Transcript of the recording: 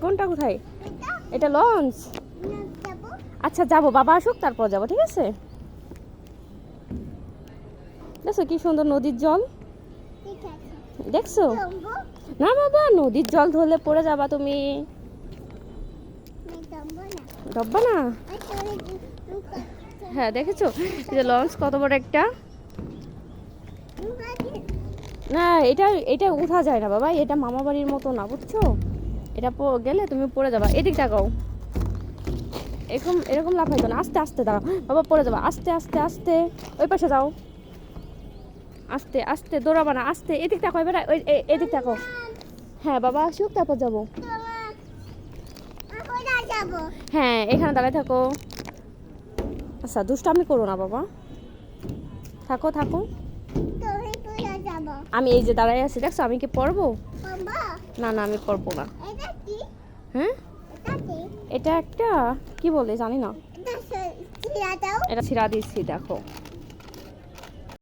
কোনটা কোথায়? এটা লঞ্চ। আচ্ছা যাবো, বাবা আসুক তারপর যাবো, ঠিক আছে? দেখছো কি সুন্দর নদীর জল, দেখছো? না বাবা, নদীর জল ধরলে পড়ে যাবা তুমি। ডব্বা না? হ্যাঁ দেখেছো যে লঞ্চ কত বড় একটা। না এটা এটা উঠা যায় না বাবা, এটা মামা বাড়ির মতো না, বুঝছো? এটা গেলে তুমি পড়ে যাবা। এদিক তাকাও, এরকম এরকম লাফাইতো না, আস্তে আস্তে দাও বাবা, পড়ে যাবা। আস্তে আস্তে আস্তে, ওই পাশে যাও। আস্তে আস্তে দৌড়াবা না, আস্তে। এদিক তাকাও এবার, ওই এদিক তাকাও। হ্যাঁ বাবা আসুক তারপর যাবো। হ্যাঁ এখানে দাঁড়ায় থাকো। আচ্ছা দুষ্টামি করো না বাবা, থাকো থাকো। আমি এই যে দাঁড়াই আছি, দেখছো? আমি কি পড়বো? না না আমি পড়বো না। হ্যাঁ এটা একটা কি বলে জানি না, এটা ছিঁড়া দিচ্ছি, দেখো।